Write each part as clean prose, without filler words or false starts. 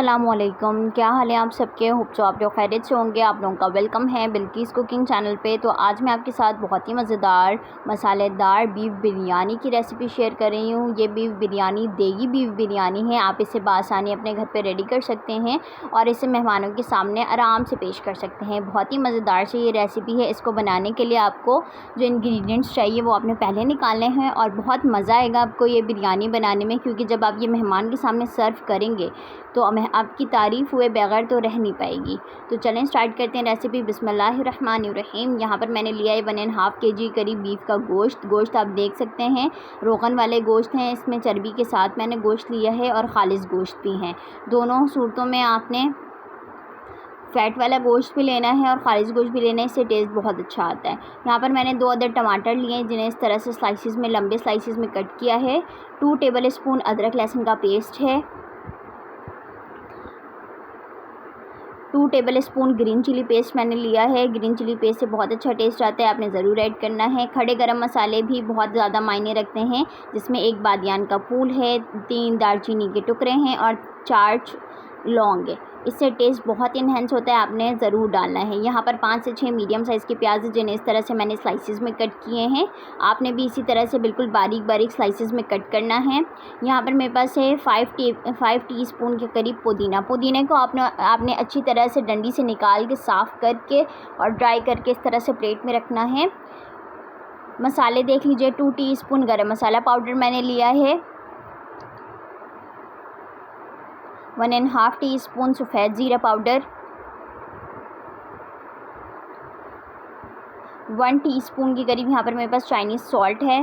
अस्सलामुअलैकुम, क्या हाल है आप सबके। होप सो आप लोग खैरियत से होंगे। आप लोगों का वेलकम है बिल्किस कुकिंग चैनल पे। तो आज मैं आपके साथ बहुत ही मज़ेदार मसालेदार बीफ बिरयानी की रेसिपी शेयर कर रही हूँ। ये बीफ बिरयानी देगी बीफ बिरयानी है। आप इसे बासानी अपने घर पे रेडी कर सकते हैं और इसे मेहमानों के सामने आराम से पेश कर सकते हैं। बहुत ही मज़ेदार से ये रेसिपी है। इसको बनाने के लिए आपको जो इंग्रेडिएंट्स चाहिए वो आपने पहले निकालने हैं और बहुत मज़ा आएगा आपको ये बिरयानी बनाने में, क्योंकि जब आप ये मेहमान के सामने सर्व करेंगे तो आपकी तारीफ़ हुए बगैर तो रह नहीं पाएगी। तो चलें स्टार्ट करते हैं रेसिपी। बिस्मिल्लाहिर्रहमानिर्रहीम। यहाँ पर मैंने लिया है 1.5 kg करीब बीफ का गोश्त आप देख सकते हैं रोगन वाले गोश्त हैं। इसमें चर्बी के साथ मैंने गोश्त लिया है और खालिस गोश्त भी हैं। दोनों सूरतों में आपने फ़ैट वाला गोश्त भी लेना है और खालिस गोश्त भी लेना है, इससे टेस्ट बहुत अच्छा आता है। यहाँ पर मैंने 2 अदद टमाटर लिए हैं जिन्हें इस तरह से स्लाइसिस में लंबे स्लाइसिस में कट किया है। 2 टेबलस्पून अदरक लहसुन का पेस्ट है। 2 टेबलस्पून ग्रीन चिली पेस्ट मैंने लिया है। ग्रीन चिली पेस्ट से बहुत अच्छा टेस्ट आता है, आपने ज़रूर ऐड करना है। खड़े गरम मसाले भी बहुत ज़्यादा मायने रखते हैं, जिसमें 1 बादियान का फूल है, 3 दालचीनी के टुकड़े हैं और 4 लौंग है। इससे टेस्ट बहुत इन्हेंस होता है, आपने ज़रूर डालना है। यहाँ पर 5 से 6 मीडियम साइज़ के प्याज जिन्हें इस तरह से मैंने स्लाइसिस में कट किए हैं। आपने भी इसी तरह से बिल्कुल बारीक बारीक स्लाइसिस में कट करना है। यहाँ पर मेरे पास है 5 टीस्पून के करीब पुदीने को आपने अच्छी तरह से डंडी से निकाल के साफ़ करके और ड्राई करके इस तरह से प्लेट में रखना है। मसाले देख लीजिए, 2 टीस्पून गरम मसाला पाउडर मैंने लिया है, 1.5 टीस्पून सफ़ेद ज़ीरा पाउडर, 1 टीस्पून के करीब यहाँ पर मेरे पास चाइनीज़ सॉल्ट है,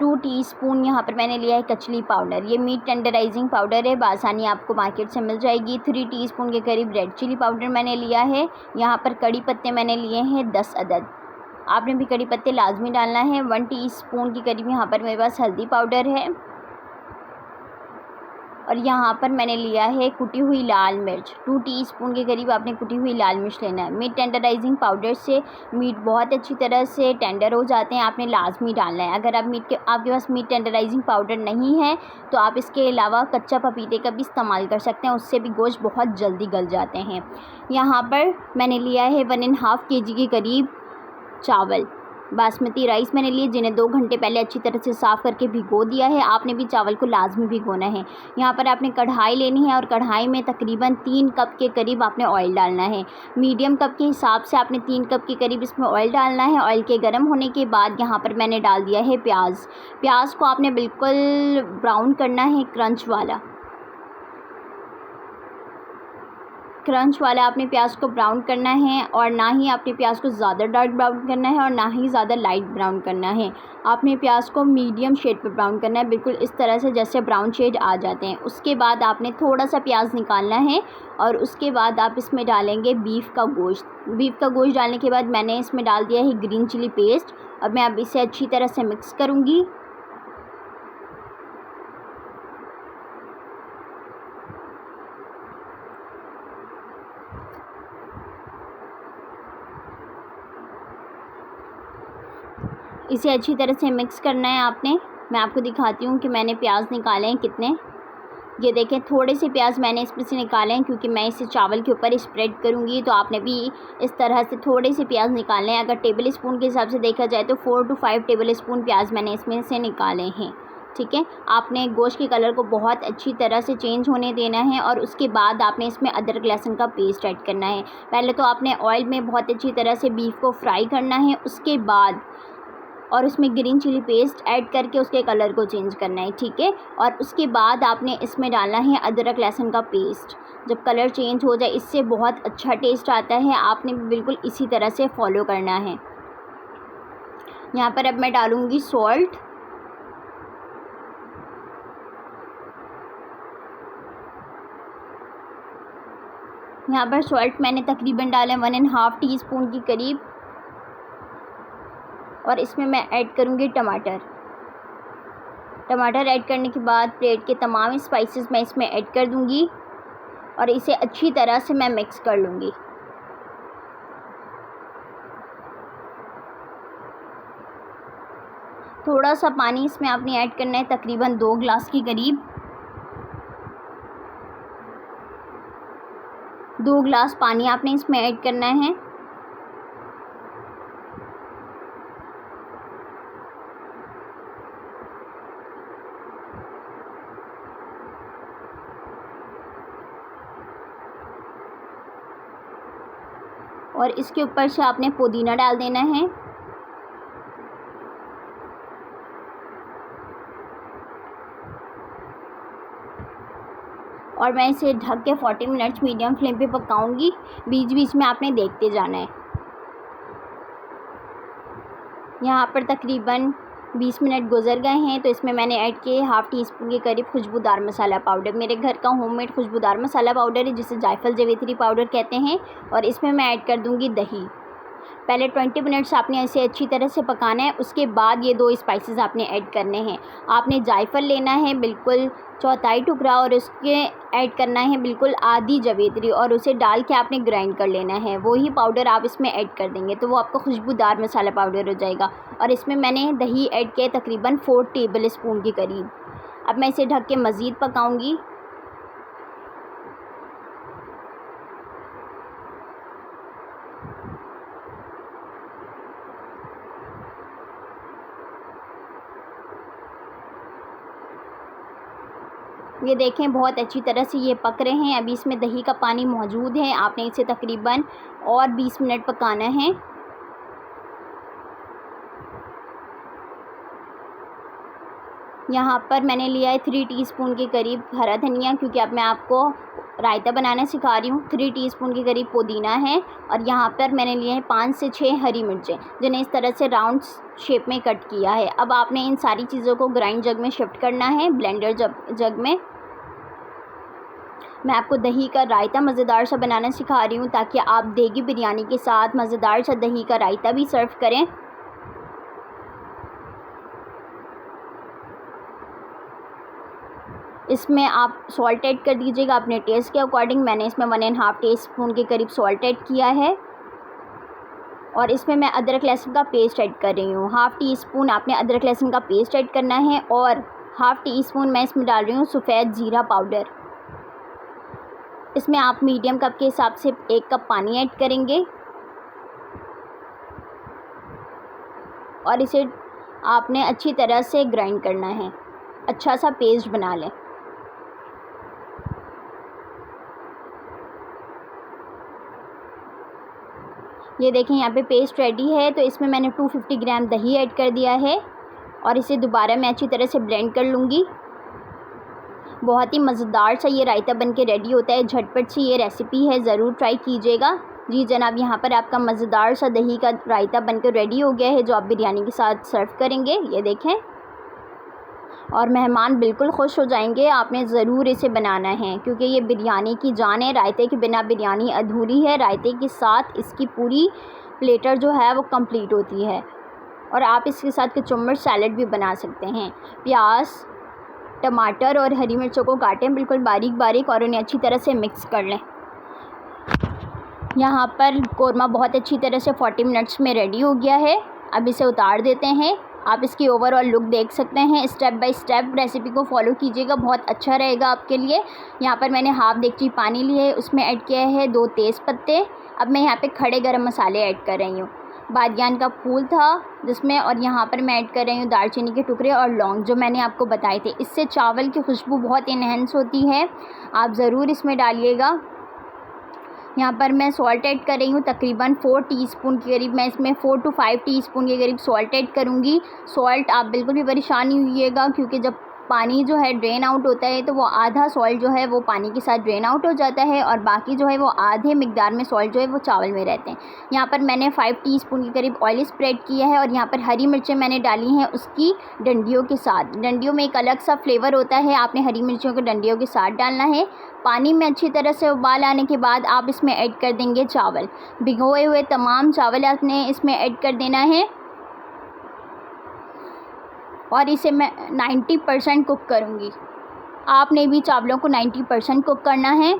2 टीस्पून यहाँ पर मैंने लिया है कचली पाउडर। ये मीट टेंडराइजिंग पाउडर है, बासानी आपको मार्केट से मिल जाएगी। 3 टीस्पून के करीब रेड चिली पाउडर मैंने लिया है। यहाँ पर कड़ी पत्ते मैंने लिए हैं 10 अदद, आपने भी कड़ी पत्ते लाजमी डालना है। 1 टीस्पून के करीब यहाँ पर मेरे पास हल्दी पाउडर है और यहाँ पर मैंने लिया है कुटी हुई लाल मिर्च। 2 टीस्पून के करीब आपने कुटी हुई लाल मिर्च लेना है। मीट टेंडराइजिंग पाउडर से मीट बहुत अच्छी तरह से टेंडर हो जाते हैं, आपने लाजमी डालना है। अगर आपके पास मीट टेंडराइजिंग पाउडर नहीं है तो आप इसके अलावा कच्चा पपीते का भी इस्तेमाल कर सकते हैं, उससे भी गोश्त बहुत जल्दी गल जाते हैं। यहाँ पर मैंने लिया है 1.5 kg के करीब चावल बासमती राइस मैंने लिए, जिन्हें 2 घंटे पहले अच्छी तरह से साफ़ करके भिगो दिया है। आपने भी चावल को लाजमी भिगोना है। यहाँ पर आपने कढ़ाई लेनी है और कढ़ाई में तकरीबन 3 कप के करीब आपने ऑयल डालना है। मीडियम कप के हिसाब से आपने 3 कप के करीब इसमें ऑयल डालना है। ऑयल के गर्म होने के बाद यहाँ पर मैंने डाल दिया है प्याज को आपने बिल्कुल ब्राउन करना है, क्रंच वाला आपने प्याज को ब्राउन करना है और ना ही आपने प्याज को ज़्यादा डार्क ब्राउन करना है और ना ही ज़्यादा लाइट ब्राउन करना है। आपने प्याज को मीडियम शेड पर ब्राउन करना है, बिल्कुल इस तरह से जैसे ब्राउन शेड आ जाते हैं। उसके बाद आपने थोड़ा सा प्याज निकालना है और उसके बाद आप इसमें डालेंगे बीफ का गोश्त डालने के बाद मैंने इसमें डाल दिया है ग्रीन चिली पेस्ट और मैं अब इसे अच्छी तरह से मिक्स करूँगी। इसे अच्छी तरह से मिक्स करना है आपने। मैं आपको दिखाती हूँ कि मैंने प्याज निकाले हैं कितने। ये देखें, थोड़े से प्याज मैंने इसमें से निकाले हैं क्योंकि मैं इसे चावल के ऊपर स्प्रेड करूँगी। तो आपने भी इस तरह से थोड़े से प्याज निकाले हैं। अगर टेबल स्पून के हिसाब से देखा जाए तो 4 to 5 टेबल स्पून प्याज मैंने इसमें से निकाले हैं। ठीक है, आपने गोश्त के कलर को बहुत अच्छी तरह से चेंज होने देना है और उसके बाद आपने इसमें अदरक लहसुन का पेस्ट ऐड करना है। पहले तो आपने ऑयल में बहुत अच्छी तरह से बीफ को फ्राई करना है, उसके बाद और उसमें ग्रीन चिली पेस्ट ऐड करके उसके कलर को चेंज करना है। ठीक है, और उसके बाद आपने इसमें डालना है अदरक लहसुन का पेस्ट। जब कलर चेंज हो जाए इससे बहुत अच्छा टेस्ट आता है, आपने बिल्कुल इसी तरह से फॉलो करना है। यहाँ पर अब मैं डालूँगी सॉल्ट। यहाँ पर सॉल्ट मैंने तकरीबन डाला 1.5 टीस्पून के करीब और इसमें मैं ऐड करूँगी टमाटर ऐड करने के बाद प्लेट के तमाम स्पाइसेस मैं इसमें ऐड कर दूँगी और इसे अच्छी तरह से मैं मिक्स कर लूँगी। थोड़ा सा पानी इसमें आपने ऐड करना है, तकरीबन 2 गिलास के करीब। 2 गिलास पानी आपने इसमें ऐड करना है। और इसके ऊपर से आपने पुदीना डाल देना है। और मैं इसे ढक के 40 मिनट्स मीडियम फ्लेम पे पकाऊंगी। बीच बीच में आपने देखते जाना है। यहाँ पर तकरीबन 20 मिनट गुजर गए हैं, तो इसमें मैंने ऐड किए हाफ़ टी स्पून के करीब खुशबूदार मसाला पाउडर। मेरे घर का होममेड खुशबूदार मसाला पाउडर है, जिसे जायफल जावित्री पाउडर कहते हैं। और इसमें मैं ऐड कर दूँगी दही। पहले 20 मिनट्स आपने ऐसे अच्छी तरह से पकाना है। उसके बाद ये 2 स्पाइसेस आपने ऐड करने हैं। आपने जायफल लेना है बिल्कुल चौथाई टुकड़ा, और उसके ऐड करना है बिल्कुल आधी जावित्री, और उसे डाल के आपने ग्राइंड कर लेना है। वही पाउडर आप इसमें ऐड कर देंगे तो वो आपका खुशबूदार मसाला पाउडर हो जाएगा। और इसमें मैंने दही ऐड किया तकरीबन 4 टेबल स्पून के करीब। अब मैं इसे ढक के मज़ीद पकाऊँगी। ये देखें बहुत अच्छी तरह से ये पक रहे हैं। अभी इसमें दही का पानी मौजूद है। आपने इसे तकरीबन और 20 मिनट पकाना है। यहाँ पर मैंने लिया है 3 टीस्पून के करीब हरा धनिया, क्योंकि अब मैं आपको रायता बनाना सिखा रही हूँ। 3 टीस्पून के करीब पुदीना है। और यहाँ पर मैंने लिए हैं 5 से 6 हरी मिर्चें, जिन्हें इस तरह से राउंड शेप में कट किया है। अब आपने इन सारी चीज़ों को ग्राइंड जग में शिफ्ट करना है, ब्लेंडर जग में। मैं आपको दही का रायता मज़ेदार सा बनाना सिखा रही हूँ, ताकि आप देगी बिरयानी के साथ मज़ेदार सा दही का रायता भी सर्व करें। इसमें आप सॉल्ट ऐड कर दीजिएगा अपने टेस्ट के अकॉर्डिंग। मैंने इसमें 1.5 टीस्पून के करीब सॉल्ट ऐड किया है। और इसमें मैं अदरक लहसुन का पेस्ट ऐड कर रही हूँ। हाफ़ टी स्पून आपने अदरक लहसुन का पेस्ट ऐड करना है। और हाफ़ टी स्पून मैं इसमें डाल रही हूँ सफ़ेद ज़ीरा पाउडर। इसमें आप मीडियम कप के हिसाब से 1 कप पानी ऐड करेंगे। और इसे आपने अच्छी तरह से ग्राइंड करना है, अच्छा सा पेस्ट बना लें। ये देखें यहाँ पे पेस्ट रेडी है। तो इसमें मैंने 250 ग्राम दही ऐड कर दिया है। और इसे दोबारा मैं अच्छी तरह से ब्लेंड कर लूँगी। बहुत ही मज़ेदार सा ये रायता बन के रेडी होता है। झटपट सी ये रेसिपी है, ज़रूर ट्राई कीजिएगा। जी जनाब, यहाँ पर आपका मज़ेदार सा दही का रायता बनकर रेडी हो गया है, जो आप बिरयानी के साथ सर्व करेंगे। ये देखें, और मेहमान बिल्कुल खुश हो जाएंगे। आपने ज़रूर इसे बनाना है, क्योंकि ये बिरयानी की जान है। रायते के बिना बिरयानी अधूरी है। रायते के साथ इसकी पूरी प्लेटर जो है वो कंप्लीट होती है। और आप इसके साथ कचुम्बर सैलड भी बना सकते हैं। प्याज, टमाटर और हरी मिर्चों को काटें बिल्कुल बारीक बारीक, और उन्हें अच्छी तरह से मिक्स कर लें। यहाँ पर कोरमा बहुत अच्छी तरह से 40 मिनट्स में रेडी हो गया है। अब इसे उतार देते हैं। आप इसकी ओवरऑल लुक देख सकते हैं। स्टेप बाय स्टेप रेसिपी को फॉलो कीजिएगा, बहुत अच्छा रहेगा आपके लिए। यहाँ पर मैंने हाफ़ देगची पानी लिए है, उसमें ऐड किया है 2 तेज़ पत्ते। अब मैं यहाँ पे खड़े गरम मसाले ऐड कर रही हूँ। बादियान का फूल था जिसमें, और यहाँ पर मैं ऐड कर रही हूँ दालचीनी के टुकड़े और लौंग, जो मैंने आपको बताए थे। इससे चावल की खुशबू बहुत इन्हेंस होती है, आप ज़रूर इसमें डालिएगा। यहाँ पर मैं सॉल्ट ऐड कर रही हूँ तकरीबन 4 टीस्पून के करीब। मैं इसमें 4 to 5 टीस्पून के करीब सॉल्ट ऐड करूँगी। सॉल्ट आप बिल्कुल भी परेशान नहीं होइएगा, क्योंकि जब पानी जो है ड्रेन आउट होता है तो वो आधा सॉल्ट जो है वो पानी के साथ ड्रेन आउट हो जाता है, और बाकी जो है वो आधे मिकदार में सॉल्ट जो है वो चावल में रहते हैं। यहाँ पर मैंने 5 टीस्पून के करीब ऑयल स्प्रेड किया है। और यहाँ पर हरी मिर्चें मैंने डाली हैं उसकी डंडियों के साथ। डंडियों में एक अलग सा फ्लेवर होता है, आपने हरी मिर्चियों को डंडियों के साथ डालना है। पानी में अच्छी तरह से उबाल आने के बाद आप इसमें ऐड कर देंगे चावल। भिगोए हुए तमाम चावल आपने इसमें ऐड कर देना है। और इसे मैं 90% कुक करूँगी। आपने भी चावलों को 90% कुक करना है।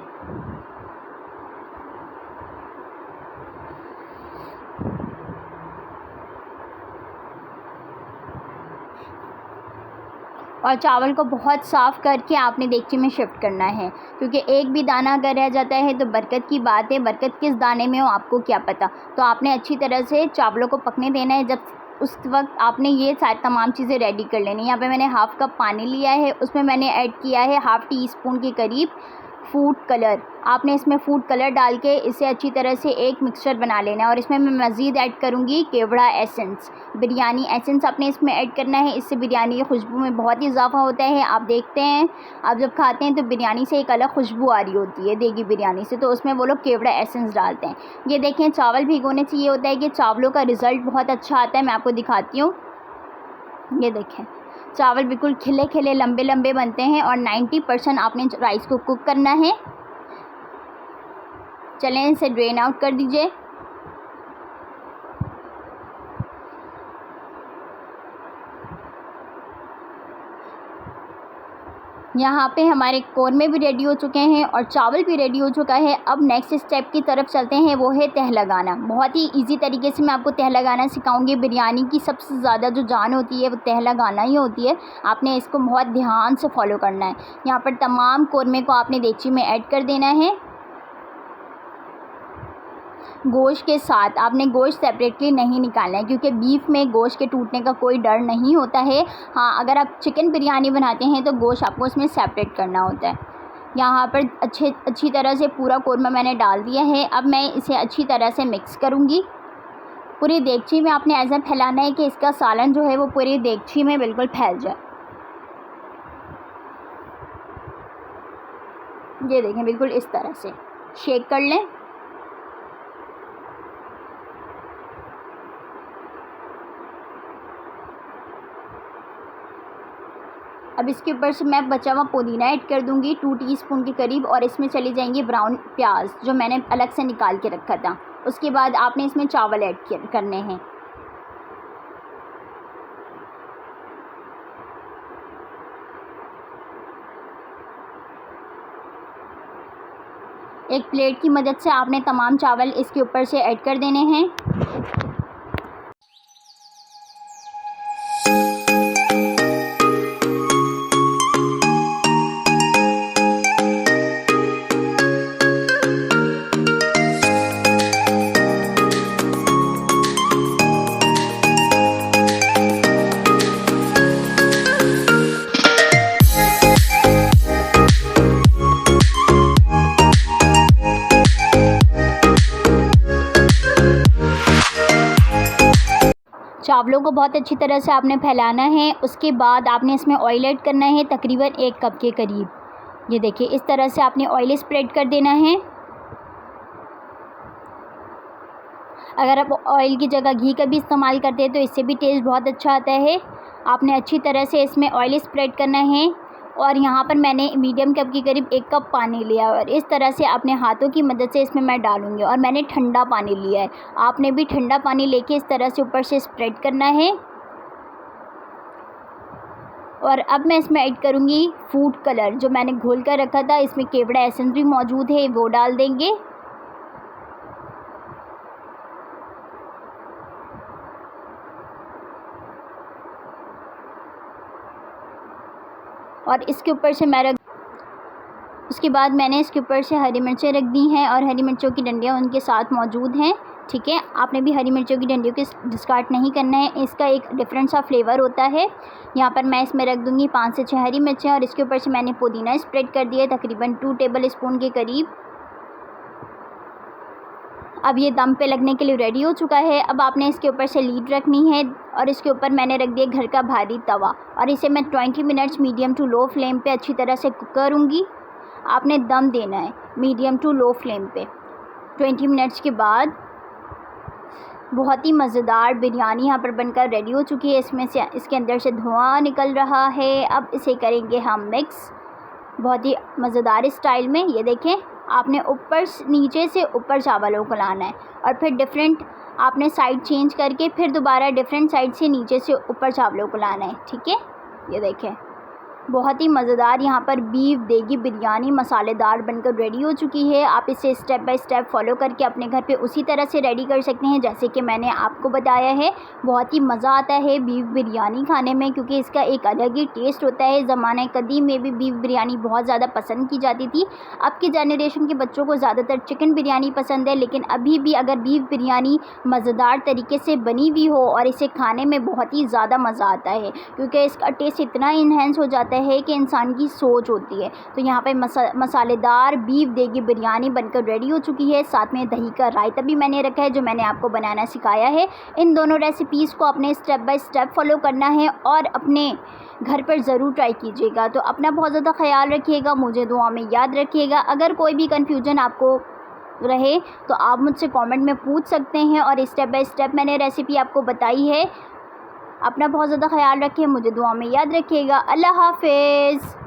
और चावल को बहुत साफ़ करके आपने देगची में शिफ्ट करना है, क्योंकि एक भी दाना अगर रह जाता है तो बरकत की बात है, बरकत किस दाने में हो आपको क्या पता। तो आपने अच्छी तरह से चावलों को पकने देना है। जब उस वक्त आपने ये सारी तमाम चीज़ें रेडी कर लेनी है। यहाँ पे मैंने हाफ़ कप पानी लिया है, उसमें मैंने ऐड किया है हाफ़ टी स्पून के करीब फूड कलर। आपने इसमें फूड कलर डाल के इसे अच्छी तरह से एक मिक्सचर बना लेना है। और इसमें मैं मज़ीद ऐड करूँगी केवड़ा एसेंस, बिरयानी एसेंस आपने इसमें ऐड करना है। इससे बिरयानी की खुशबू में बहुत ही इजाफा होता है। आप देखते हैं, आप जब खाते हैं तो बिरयानी से एक अलग खुशबू आ रही होती है देगी बिरयानी से, तो उसमें वो लोग केवड़ा एसेंस डालते हैं। ये देखें, चावल भिगोने से ये होता है कि चावलों का रिज़ल्ट बहुत अच्छा आता है। मैं आपको दिखाती हूँ, ये देखें, चावल बिल्कुल खिले खिले लंबे लंबे बनते हैं। और 90% आपने राइस को कुक करना है। चलें, इसे ड्रेन आउट कर दीजिए। यहाँ पे हमारे कौरमे भी रेडी हो चुके हैं और चावल भी रेडी हो चुका है। अब नेक्स्ट स्टेप की तरफ चलते हैं, वो है तह लगाना। बहुत ही इजी तरीके से मैं आपको तह लगाना सिखाऊंगी। बिरयानी की सबसे ज़्यादा जो जान होती है वो तह लगाना ही होती है। आपने इसको बहुत ध्यान से फॉलो करना है। यहाँ पर तमाम कौरमे को आपने देगची में ऐड कर देना है गोश्त के साथ। आपने गोश्त सेपरेटली नहीं निकालना है, क्योंकि बीफ में गोश्त के टूटने का कोई डर नहीं होता है। हाँ, अगर आप चिकन बिरयानी बनाते हैं तो गोश्त आपको इसमें सेपरेट करना होता है। यहाँ पर अच्छी तरह से पूरा कौरमा मैंने डाल दिया है। अब मैं इसे अच्छी तरह से मिक्स करूँगी। पूरी देगची में आपने ऐसा फैलाना है कि इसका सालन जो है वो पूरी देगची में बिल्कुल फैल जाए। ये देखें, बिल्कुल इस तरह से शेक कर लें। अब इसके ऊपर से मैं बचा हुआ पुदीना ऐड कर दूंगी 2 टीस्पून के करीब। और इसमें चली जाएंगी ब्राउन प्याज जो मैंने अलग से निकाल के रखा था। उसके बाद आपने इसमें चावल ऐड करने हैं। एक प्लेट की मदद से आपने तमाम चावल इसके ऊपर से ऐड कर देने हैं। चावलों को बहुत अच्छी तरह से आपने फैलाना है। उसके बाद आपने इसमें ऑयल ऐड करना है तकरीबन 1 कप के करीब। ये देखिए, इस तरह से आपने ऑयल स्प्रेड कर देना है। अगर आप ऑयल की जगह घी का भी इस्तेमाल करते हैं तो इससे भी टेस्ट बहुत अच्छा आता है। आपने अच्छी तरह से इसमें ऑयल स्प्रेड करना है। और यहाँ पर मैंने मीडियम कप के करीब 1 कप पानी लिया और इस तरह से अपने हाथों की मदद से इसमें मैं डालूँगी। और मैंने ठंडा पानी लिया है, आपने भी ठंडा पानी लेके इस तरह से ऊपर से स्प्रेड करना है। और अब मैं इसमें ऐड करूँगी फूड कलर जो मैंने घोल कर रखा था। इसमें केवड़ा एसेंस भी मौजूद है, वो डाल देंगे। और इसके ऊपर से उसके बाद मैंने इसके ऊपर से हरी मिर्चें रख दी हैं और हरी मिर्चों की डंडियाँ उनके साथ मौजूद हैं। ठीक है, आपने भी हरी मिर्चों की डंडियों को डिस्कार्ड नहीं करना है, इसका एक डिफरेंट सा फ्लेवर होता है। यहाँ पर मैं इसमें रख दूँगी 5 से 6 हरी मिर्चें और इसके ऊपर से मैंने पुदीना स्प्रेड कर दिया तकरीबन 2 टेबल स्पून के करीब। अब ये दम पे लगने के लिए रेडी हो चुका है। अब आपने इसके ऊपर से लीड रखनी है और इसके ऊपर मैंने रख दिया घर का भारी तवा और इसे मैं 20 minutes medium to low flame पे अच्छी तरह से कुक करूँगी। आपने दम देना है मीडियम टू लो फ्लेम पे। 20 मिनट्स के बाद बहुत ही मज़ेदार बिरयानी यहाँ पर बनकर रेडी हो चुकी है। इसमें से इसके अंदर से धुआं निकल रहा है। अब इसे करेंगे हम मिक्स बहुत ही मज़ेदार स्टाइल में। ये देखें, आपने ऊपर नीचे से ऊपर चावलों को लाना है और फिर डिफरेंट आपने साइड चेंज करके फिर दोबारा डिफरेंट साइड से नीचे से ऊपर चावलों को लाना है। ठीक है, ये देखें, बहुत ही मज़ेदार यहाँ पर बीफ देगी बिरयानी मसालेदार बनकर रेडी हो चुकी है। आप इसे स्टेप बाय स्टेप फॉलो करके अपने घर पे उसी तरह से रेडी कर सकते हैं जैसे कि मैंने आपको बताया है। बहुत ही मज़ा आता है बीफ बिरयानी खाने में, क्योंकि इसका एक अलग ही टेस्ट होता है। ज़माने कदीम में भी बीफ बिरयानी बहुत ज़्यादा पसंद की जाती थी। अब की जनरेशन के बच्चों को ज़्यादातर चिकन बिरयानी पसंद है, लेकिन अभी भी अगर बीफ बिरयानी मज़ेदार तरीके से बनी हुई हो और इसे खाने में बहुत ही ज़्यादा मज़ा आता है, क्योंकि इसका टेस्ट इतना इन्हेंस हो जाता है कि इंसान की सोच होती है। तो यहाँ पे मसालेदार बीफ देगी बिरयानी बनकर रेडी हो चुकी है। साथ में दही का रायता भी मैंने रखा है जो मैंने आपको बनाना सिखाया है। इन दोनों रेसिपीज़ को अपने स्टेप बाय स्टेप फॉलो करना है और अपने घर पर ज़रूर ट्राई कीजिएगा। तो अपना बहुत ज़्यादा ख्याल रखिएगा, मुझे दुआ में याद रखिएगा। अगर कोई भी कन्फ्यूजन आपको रहे तो आप मुझसे कमेंट में पूछ सकते हैं, और स्टेप बाय स्टेप मैंने रेसिपी आपको बताई है। अपना बहुत ज़्यादा ख्याल रखें, मुझे दुआ में याद रखिएगा। अल्लाह हाफ़िज़।